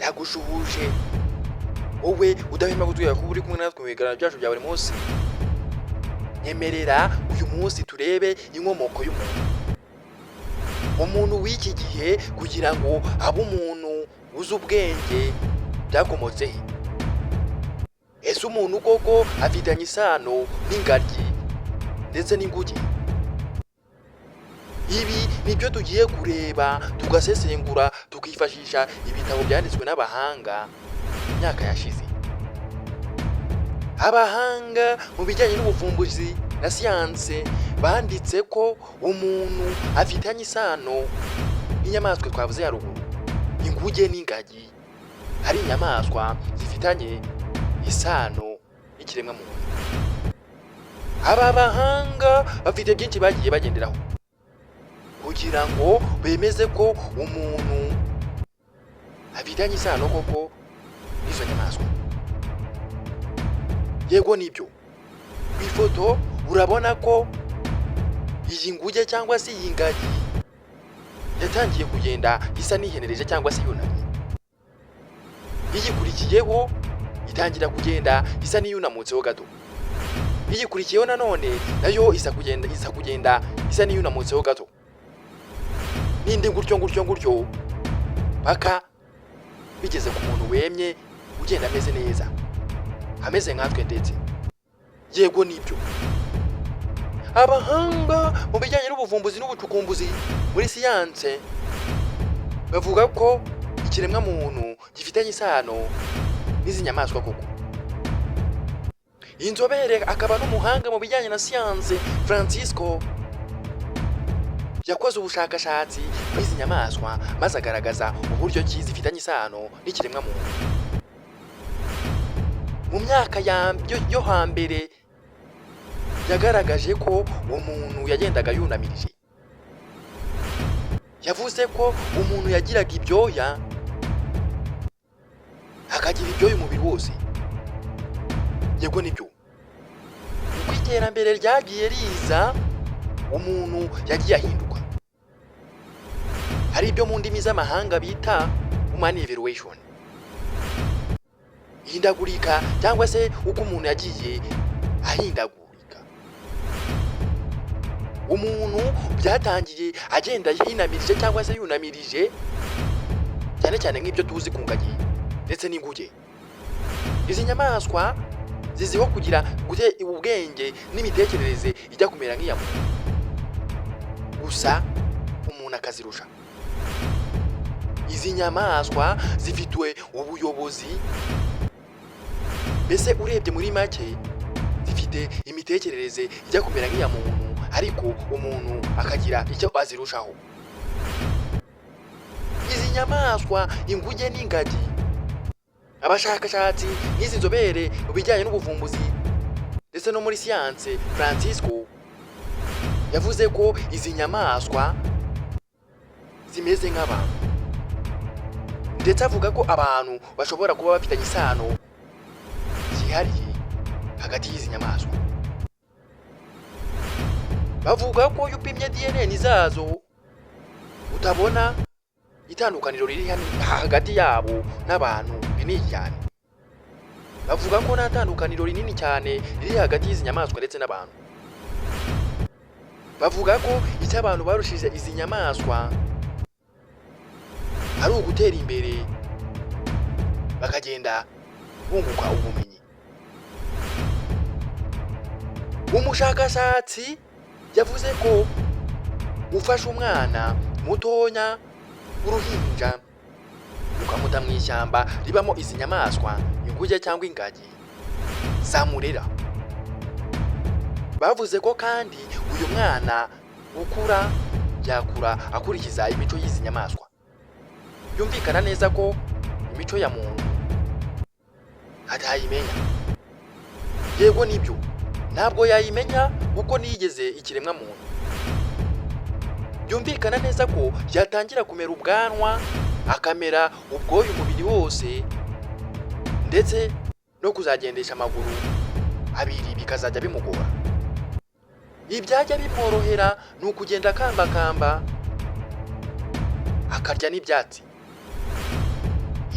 ndagushuhuje wowe udahema kutubwira ko uri kumwe natwe mu biganiro byacu bya buri munsi. Nyemerera uyu munsi turebe inkomoko y'umuntu. Umuntu w'iki gihe kugira ngo abe umuntu uzi ubwenge byakomotse he? Ese umuntu koko afitanye isano n'ingaryi ndetse n'inguge? Ibi nibyo tugiye kureba, tugasesengura, tukifashisha ibitabo byanditswe n'abahanga imyaka yashize. Abahanga mu bijyanye n'ubuvumbuzi na siyanse banditse ko umuntu afitanye isano n'inyamaswa twavuze haruguru, inguge n'ingagi, hari inyamaswa zifitanye isano n'ikiremwa muntu. Aba bahanga bafite byinshi bagiye bagenderaho kugira ngo bemeze ko umuntu afitanye isano koko n'izo nyamaswa. Yego nibyo, ku ifoto urabona ko iyi nguge cyangwa se iyi ngagi yatangiye kugenda isa n'ihenereje cyangwa se yunamye. Iyikurikiyeho itangira kugenda isa n'iyunamutseho gato. Iyikurikiyeho nanone nayo isa kugenda isa n'iyunamutseho gato. N'indi gutyo paka bigeze ku muntu wemye ugenda ameze neza, ameze nkatwe ndetse. Yego nibyo, abahanga mu bijyanye n'ubuvumbuzi n'ubucukumbuzi muri siyanse bavuga ko ikiremwa muntu gifitanye isano n'izi nyamaswa koko. Inzobere akaba n'umuhanga mu bijyanye na siyanse Francisco yakoze ubushakashatsi kuri izi nyamaswa maze agaragaza uburyo ki zifitanye isano n'ikiremwa muntu. Mu myaka yo hambere yagaragaje ko umuntu yagendaga yunamirije. Yavuze ko umuntu yagiraga ibyoya, akagira ibyoya umubiri wose. Yego nibyo, uko iterambere ryagiye riza umuntu yagiye ahinduka. Hari ibyo mu ndimi z'amahanga bita human evaluation, ihindagurika cyangwa se uko umuntu yagiye ahindagurika. Umuntu byatangiye agenda yinamirije cyangwa se yunamirije, cyane cyane nk'ibyo tuzi ku ngagi ndetse n'inguge. Izi nyamaswa ziziho kugira ubwenge n'imitekerereze ijya kumera nk'iya muntu, gusa umuntu akazirusha. Izi nyamaswa zifitwe ubuyobozi, mbese urebye muri make zifite imitekerereze ijya kumera nk'iya muntu, ariko umuntu akagira icyo azirushaho. Izi nyamaswa inguge n'ingagi, abashakashatsi n'izi nzobere mu bijyanye n'ubuvumbuzi ndetse no muri siyanse Francisco yavuze ko izi nyamaswa zimeze nk'abantu, ndetse avuga ko abantu bashobora kuba bafitanye isano zihariye hagati y'izi nyamaswa. Bavuga ko iyo upimye DNA zazo utabona itandukaniro riri hagati yabo n'abantu rinini cyane. Bavuga ko nta tandukaniro rinini cyane riri hagati y'izi nyamaswa ndetse n'abantu. Bavuga ko icyo abantu barushije izi nyamaswa ari ugutera imbere bakagenda bunguka ubumenyi. Umushakashatsi yavuze ko ufashe umwana mutonya w'uruhinja ukamuta mu ishyamba ribamo izi nyamaswa, inguge cyangwa ingagi, zamurera. Bavuze ko kandi uyu mwana ukura yakura akurikiza imico y'izi nyamaswa. Byumvikana neza ko imico ya muntu atayimenya. Yego nibyo, ntabwo yayimenya kuko niyigeze ikiremwa muntu. Byumvikana neza ko yatangira kumera ubwanwa, akamera ubwoya umubiri wose, ndetse no kuzagendesha amaguru abiri bikazajya bimugora. Ibyajya bimworohera ni ukugenda akambakamba akarya n'ibyatsi.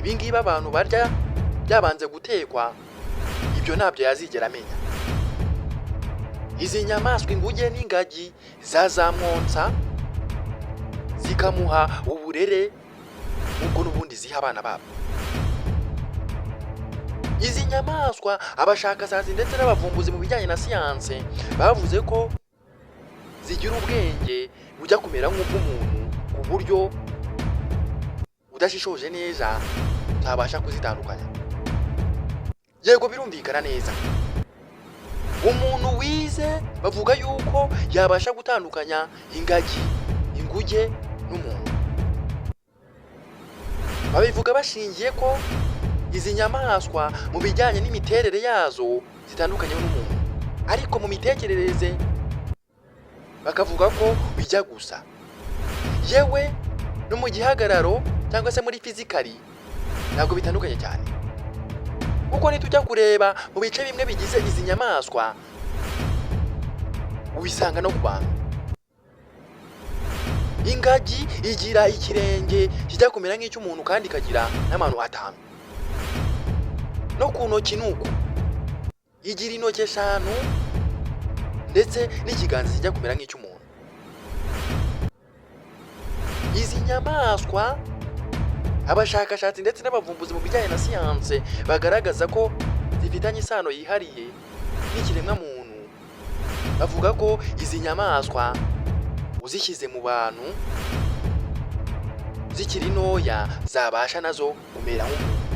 ibingibi abantu barya byabanze gutekwa, ibyo ntabyo yazigera amenya. Izi nyamaswa inguge n'ingagi zazamwonsa zikamuha uburere ubwo n'ubundi ziha abana babo. Izi nyamaswa abashakashatsi ndetse n'abavumbuzi mu bijyanye na siyanse bavuze ko zigira ubwenge bujya kumera nk'ubw'umuntu ku buryo udashishoje neza utabasha kuzitandukanya. Yego birumvikana neza, umuntu wize bavuga yuko yabasha gutandukanya ingagi, inguge n'umuntu. Babivuga bashingiye ko izi nyamaswa mu bijyanye n'imiterere yazo zitandukanye n'umuntu, ariko mu mitekerereze bakavuga ko bijya gusa. Yewe no mu gihagararo cyangwa se muri fizikali ntabwo bitandukanye cyane, kuko nitujya kureba mu bice bimwe bigize izi nyamaswa ubisanga no ku bantu. Ingagi igira ikirenge kijya kumera nk'icy'umuntu kandi ikagira n'amano 5, no ku ntoki nuko igira intoki 5 ndetse n'ikiganza kijya kumera nk'icy'umuntu. Izi nyamaswa abashakashatsi ndetse n'abavumbuzi mu bijyanye na siyanse bagaragaza ko zifitanye isano yihariye n'ikiremwa muntu. Bavuga ko izi nyamaswa uzishyize mu bantu zikiri ntoya zabasha nazo kumera nk'umuntu,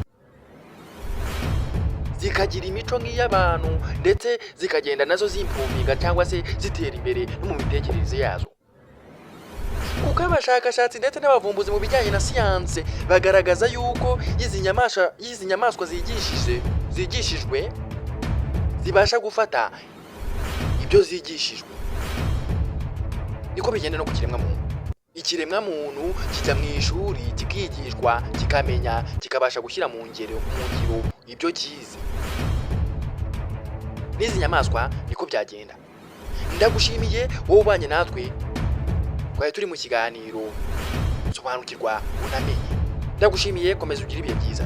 zikagira imico nk'iy'abantu ndetse zikagenda nazo zimpuminga cyangwa se zitera imbere no mu mitekerereze yazo. Kuko abashakashatsi ndetse n'abavumbuzi mu bijyanye na siyanse bagaragaza yuko izi nyamaswa zigishijwe zibasha gufata ibyo zigishijwe. Niko bigenda no ku kiremwa muntu. Ikiremwa muntu kijya mu ishuri kikigishwa kikamenya kikabasha gushyira mu ngiro ibyo kizi. N'izi nyamaswa niko byagenda. Ndagushimiye wowe ubanye natwe, twari turi mu kiganiro sobanukirwa unamenye. Ndagushimiye, komeza ugire ibihe byiza.